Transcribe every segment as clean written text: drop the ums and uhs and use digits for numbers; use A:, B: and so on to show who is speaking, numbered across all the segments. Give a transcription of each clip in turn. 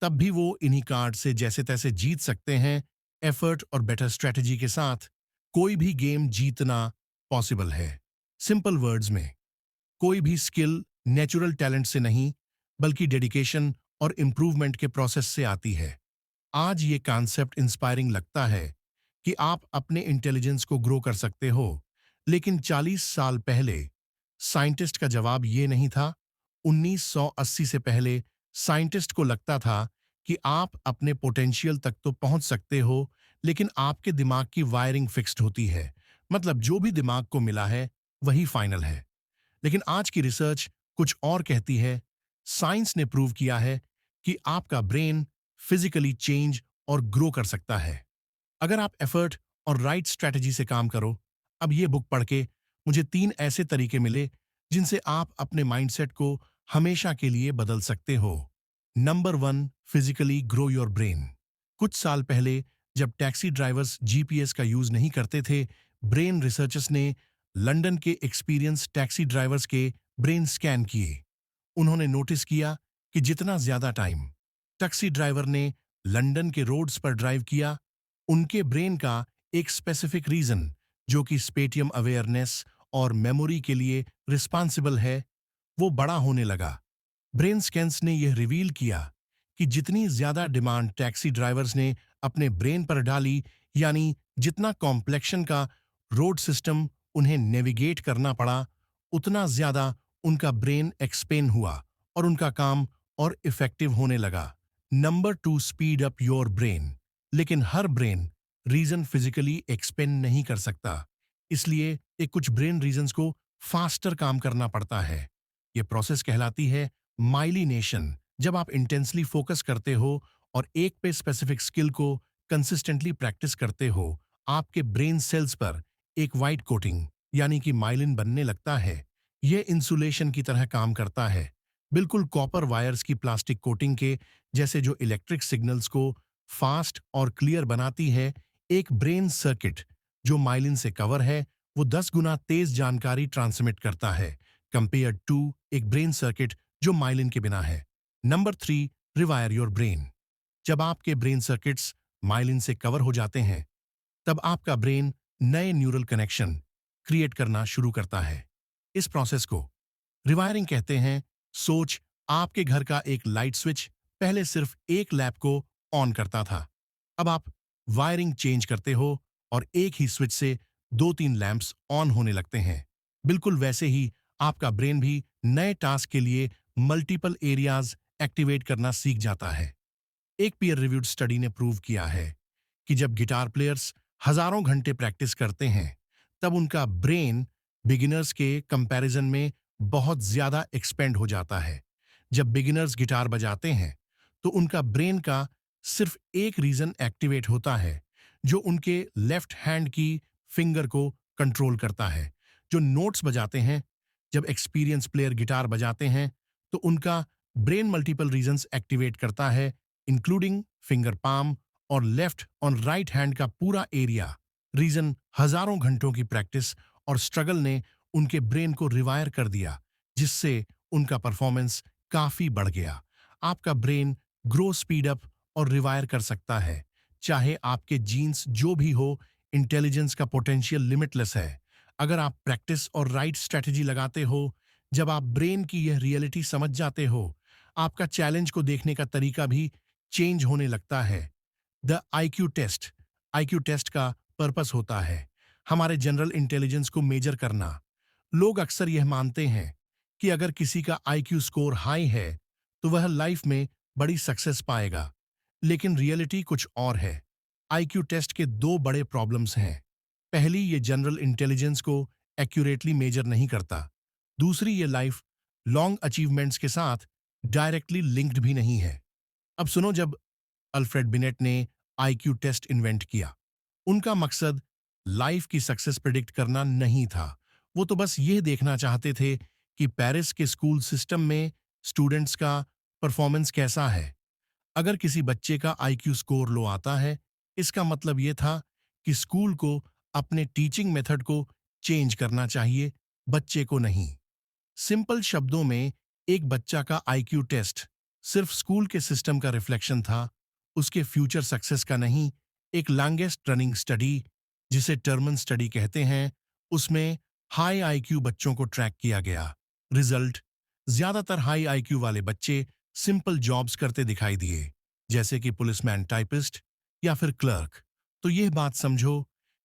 A: तब भी वो इन्हीं कार्ड से जैसे तैसे जीत सकते हैं। एफर्ट और बेटर स्ट्रेटजी के साथ कोई भी गेम जीतना पॉसिबल है। सिंपल वर्ड्स में, कोई भी स्किल नेचुरल टैलेंट से नहीं, बल्कि डेडिकेशन और इम्प्रूवमेंट के प्रोसेस से आती है। आज ये कॉन्सेप्ट इंस्पायरिंग लगता है कि आप अपने इंटेलिजेंस को ग्रो कर सकते हो, लेकिन 40 साल पहले साइंटिस्ट का जवाब ये नहीं था। 1980 से पहले साइंटिस्ट को लगता था कि आप अपने पोटेंशियल तक तो पहुंच सकते हो, लेकिन आपके दिमाग की वायरिंग फिक्स्ड होती है। मतलब जो भी दिमाग को मिला है वही फाइनल है। लेकिन आज की रिसर्च कुछ और कहती है। साइंस ने प्रूव किया है कि आपका ब्रेन फिजिकली चेंज और ग्रो कर सकता है अगर आप एफर्ट और राइट स्ट्रैटेजी से काम करो। अब ये बुक पढ़ के मुझे 3 ऐसे तरीके मिले जिनसे आप अपने माइंडसेट को हमेशा के लिए बदल सकते हो। Number 1, physically grow your brain. कुछ साल पहले जब टैक्सी ड्राइवर्स जीपीएस का यूज नहीं करते थे, ब्रेन रिसर्चर्स ने लंदन के एक्सपीरियंस टैक्सी ड्राइवर्स के ब्रेन स्कैन किए। उन्होंने नोटिस किया कि जितना ज्यादा टाइम टैक्सी ड्राइवर ने लंदन के रोड्स पर ड्राइव किया, उनके ब्रेन का एक स्पेसिफिक रीजन जो कि स्पेटियम अवेयरनेस और मेमोरी के लिए रिस्पॉन्सिबल है, वो बड़ा होने लगा। ब्रेन स्कैन्स ने यह रिवील किया कि जितनी ज्यादा डिमांड टैक्सी ड्राइवर्स ने अपने ब्रेन पर डाली, यानी जितना कॉम्प्लेक्शन का रोड सिस्टम उन्हें नेविगेट करना पड़ा, उतना ज्यादा उनका ब्रेन एक्सपेन हुआ और उनका काम और इफेक्टिव होने लगा। Number 2, speed up your brain. लेकिन हर ब्रेन रीजन फिजिकली एक्सपेंड नहीं कर सकता, इसलिए एक कुछ ब्रेन रीजन्स को फास्टर काम करना पड़ता है। यह प्रोसेस कहलाती है माइलिनेशन। जब आप इंटेंसली फोकस करते हो और एक पे स्पेसिफिक स्किल को कंसिस्टेंटली प्रैक्टिस करते हो, आपके ब्रेन सेल्स पर एक वाइट कोटिंग यानी कि माइलिन बनने लगता है। यह इंसुलेशन की तरह काम करता है, बिल्कुल कॉपर वायर्स की प्लास्टिक कोटिंग के जैसे, जो इलेक्ट्रिक सिग्नल्स को फास्ट और क्लियर बनाती है। एक ब्रेन सर्किट जो माइलिन से कवर है, वो 10 गुना तेज जानकारी ट्रांसमिट करता है कंपेयर टू एक ब्रेन सर्किट जो माइलिन के बिना है। Number 3, rewire your brain. जब आपके ब्रेन सर्किट्स माइलिन से कवर हो जाते हैं, तब आपका ब्रेन नए न्यूरल कनेक्शन क्रिएट करना शुरू करता है। इस प्रोसेस को रिवायरिंग कहते हैं। सोच, आपके घर का एक लाइट स्विच पहले सिर्फ एक लैंप को ऑन करता था। अब आप वायरिंग चेंज करते हो और एक ही स्विच से 2-3 लैंप्स ऑन होने लगते हैं। बिल्कुल वैसे ही आपका ब्रेन भी नए टास्क के लिए मल्टीपल एरियाज एक्टिवेट करना सीख जाता है। एक पीयर रिव्यूड स्टडी ने प्रूव किया है कि जब गिटार प्लेयर्स हजारों घंटे प्रैक्टिस करते हैं, तब उनका ब्रेन बिगिनर्स के कंपैरिजन में बहुत ज्यादा एक्सपेंड हो जाता है। जब बिगिनर्स गिटार बजाते हैं, तो उनका ब्रेन का सिर्फ एक रीजन एक्टिवेट होता है जो उनके लेफ्ट हैंड की फिंगर को कंट्रोल करता है, जो नोट्स बजाते हैं। जब एक्सपीरियंस प्लेयर गिटार बजाते हैं, तो उनका ब्रेन मल्टीपल रीजन्स एक्टिवेट करता है, इंक्लूडिंग फिंगर पाम और लेफ्ट और राइट हैंड का पूरा एरिया। रीजन हजारों घंटों की प्रैक्टिस और स्ट्रगल ने उनके ब्रेन को रिवायर कर दिया, जिससे उनका परफॉर्मेंस काफी बढ़ गया। आपका ब्रेन ग्रो, स्पीड अप और रिवायर कर सकता है, चाहे आपके जीन्स जो भी हो। इंटेलिजेंस का पोटेंशियल लिमिटलेस है अगर आप प्रैक्टिस और राइट स्ट्रेटजी लगाते हो। जब आप ब्रेन की यह रियलिटी समझ जाते हो, आपका चैलेंज को देखने का तरीका भी चेंज होने लगता है। The IQ test. IQ test का पर्पस होता है हमारे जनरल इंटेलिजेंस को मेजर करना। लोग अक्सर यह मानते हैं कि अगर किसी का आईक्यू स्कोर हाई है, तो वह लाइफ में बड़ी सक्सेस पाएगा, लेकिन रियलिटी कुछ और है। आईक्यू टेस्ट के 2 बड़े प्रॉब्लम्स हैं। पहली, ये जनरल इंटेलिजेंस को एक्यूरेटली मेजर नहीं करता। दूसरी, ये लाइफ लॉन्ग अचीवमेंट्स के साथ डायरेक्टली लिंक्ड भी नहीं है। अब सुनो, जब अल्फ्रेड बिनेट ने आईक्यू टेस्ट इन्वेंट किया, उनका मकसद लाइफ की सक्सेस प्रिडिक्ट करना नहीं था। वो तो बस यह देखना चाहते थे कि पेरिस के स्कूल सिस्टम में स्टूडेंट्स का परफॉर्मेंस कैसा है। अगर किसी बच्चे का आईक्यू स्कोर लो आता है, इसका मतलब यह था कि स्कूल को अपने टीचिंग मेथड को चेंज करना चाहिए, बच्चे को नहीं। सिंपल शब्दों में, एक बच्चा का आईक्यू टेस्ट सिर्फ स्कूल के सिस्टम का रिफ्लेक्शन था, उसके फ्यूचर सक्सेस का नहीं। एक लॉन्गेस्ट रनिंग स्टडी, जिसे टर्मन स्टडी कहते हैं, उसमें हाई आईक्यू बच्चों को ट्रैक किया गया। रिजल्ट, ज्यादातर हाई आईक्यू वाले बच्चे सिंपल जॉब्स करते दिखाई दिए, जैसे कि पुलिसमैन, टाइपिस्ट या फिर क्लर्क। तो यह बात समझो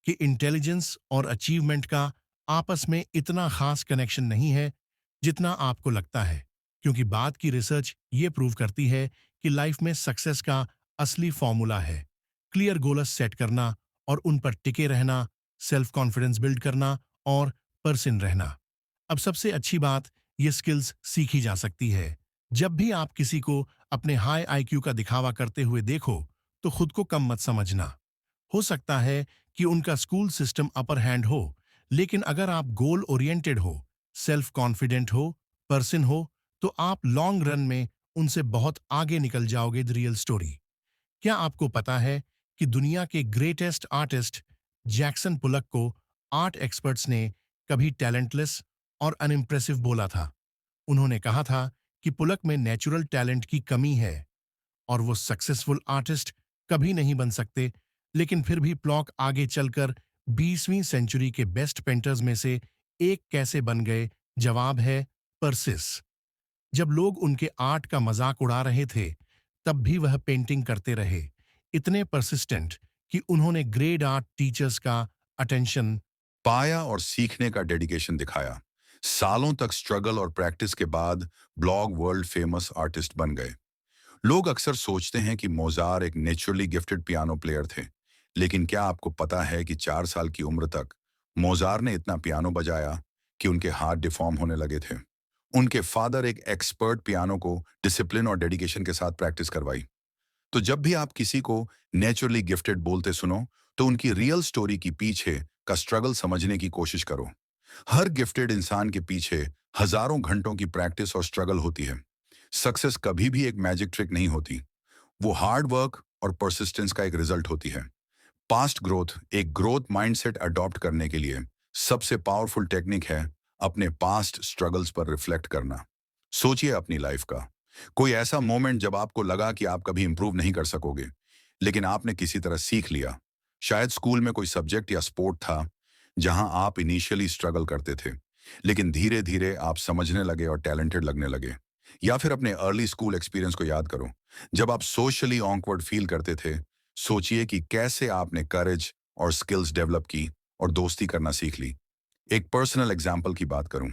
A: कि इंटेलिजेंस और अचीवमेंट का आपस में इतना खास कनेक्शन नहीं है जितना आपको लगता है, क्योंकि बात की रिसर्च ये प्रूव करती है कि लाइफ में सक्सेस का असली फॉर्मूला है क्लियर गोल्स सेट करना और उन पर टिके रहना, सेल्फ कॉन्फिडेंस बिल्ड करना और पर्सन रहना। अब सबसे अच्छी बात, ये स्किल्स सीखी जा सकती है। जब भी आप किसी को अपने हाई आईक्यू का दिखावा करते हुए देखो, तो खुद को कम मत समझना। हो सकता है कि उनका स्कूल सिस्टम अपर हैंड हो, लेकिन अगर आप गोल ओरिएंटेड हो, सेल्फ कॉन्फिडेंट हो, पर्सन हो, तो आप लॉन्ग रन में उनसे बहुत आगे निकल जाओगे। द रियल स्टोरी, क्या आपको पता है कि दुनिया के ग्रेटेस्ट आर्टिस्ट जैक्सन पुलक को आर्ट एक्सपर्ट्स ने कभी टैलेंटलेस और अनइम्प्रेसिव बोला था? उन्होंने कहा था कि पुलक में नेचुरल टैलेंट की कमी है और वो सक्सेसफुल आर्टिस्ट कभी नहीं बन सकते। लेकिन फिर भी प्लॉक आगे चलकर 20वीं सेंचुरी के बेस्ट पेंटर्स में से एक कैसे बन गए? जवाब है परसिस। जब लोग उनके आर्ट का मजाक उड़ा रहे थे, तब भी वह पेंटिंग करते रहे, इतने परसिस्टेंट कि उन्होंने ग्रेड आर्ट टीचर्स का अटेंशन
B: पाया और सीखने का डेडिकेशन दिखाया। सालों तक स्ट्रगल और प्रैक्टिस के बाद ब्लॉग वर्ल्ड फेमस आर्टिस्ट बन गए। लोग अक्सर सोचते हैं कि मोजार एक नेचुरली गिफ्टेड पियानो प्लेयर थे, लेकिन क्या आपको पता है कि 4 साल की उम्र तक मोजार ने इतना पियानो बजाया कि उनके हाथ डिफॉर्म होने लगे थे। उनके फादर एक एक्सपर्ट पियानो को डिसिप्लिन और डेडिकेशन के साथ प्रैक्टिस करवाई। तो जब भी आप किसी को नेचुरली गिफ्टेड बोलते सुनो, तो उनकी रियल स्टोरी की पीछे का स्ट्रगल समझने की कोशिश करो। हर गिफ्टेड इंसान के पीछे हजारों घंटों की प्रैक्टिस और स्ट्रगल होती है। सक्सेस कभी भी एक मैजिक ट्रिक नहीं होती, वो हार्ड वर्क और परसिस्टेंस का एक रिजल्ट होती है। पास्ट ग्रोथ, एक ग्रोथ माइंडसेट अडॉप्ट करने के लिए सबसे पावरफुल टेक्निक है अपने पास्ट स्ट्रगल्स पर रिफ्लेक्ट करना। सोचिए अपनी लाइफ का कोई ऐसा मोमेंट जब आपको लगा कि आप कभी इंप्रूव नहीं कर सकोगे, लेकिन आपने किसी तरह सीख लिया। शायद स्कूल में कोई सब्जेक्ट या स्पोर्ट था जहां आप इनिशियली स्ट्रगल करते थे, लेकिन धीरे धीरे आप समझने लगे और टैलेंटेड लगने लगे। या फिर अपने अर्ली स्कूल एक्सपीरियंस को याद करो, जब आप सोशली ऑकवर्ड फील करते थे। सोचिए कि कैसे आपने करेज और स्किल्स डेवलप की और दोस्ती करना सीख ली। एक पर्सनल एग्जाम्पल की बात करूं,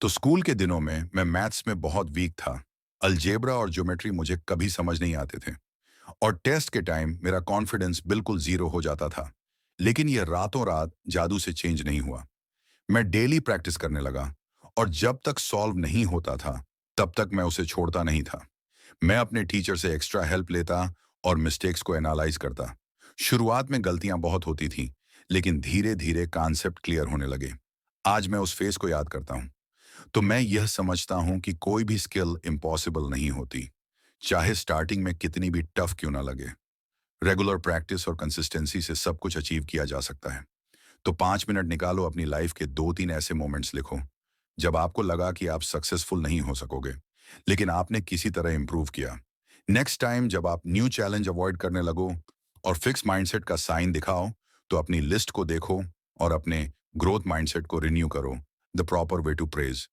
B: तो स्कूल के दिनों में मैं मैथ्स में बहुत वीक था। अलजेब्रा और ज्योमेट्री मुझे कभी समझ नहीं आते थे, और टेस्ट के टाइम मेरा कॉन्फिडेंस बिल्कुल जीरो हो जाता था। लेकिन यह रातों रात जादू से चेंज नहीं हुआ। मैं डेली प्रैक्टिस करने लगा, और जब तक सॉल्व नहीं होता था, तब तक मैं उसे छोड़ता नहीं था। मैं अपने टीचर से एक्स्ट्रा हेल्प लेता और मिस्टेक्स को एनालाइज करता। शुरुआत में गलतियां बहुत होती थीं, लेकिन धीरे धीरे कॉन्सेप्ट क्लियर होने लगे। आज मैं उस फेस को याद करता हूं, तो मैं यह समझता हूं कि कोई भी स्किल इम्पॉसिबल नहीं होती, चाहे स्टार्टिंग में कितनी भी टफ क्यों ना लगे। रेगुलर प्रैक्टिस और कंसिस्टेंसी से सब कुछ अचीव किया जा सकता है। तो 5 मिनट निकालो, अपनी लाइफ के 2-3 ऐसे मोमेंट्स लिखो जब आपको लगा कि आप सक्सेसफुल नहीं हो सकोगे, लेकिन आपने किसी तरह इंप्रूव किया। नेक्स्ट टाइम जब आप न्यू चैलेंज अवॉइड करने लगो और फिक्स माइंडसेट का साइन दिखाओ, तो अपनी लिस्ट को देखो और अपने ग्रोथ माइंडसेट को रिन्यू करो। The proper way to praise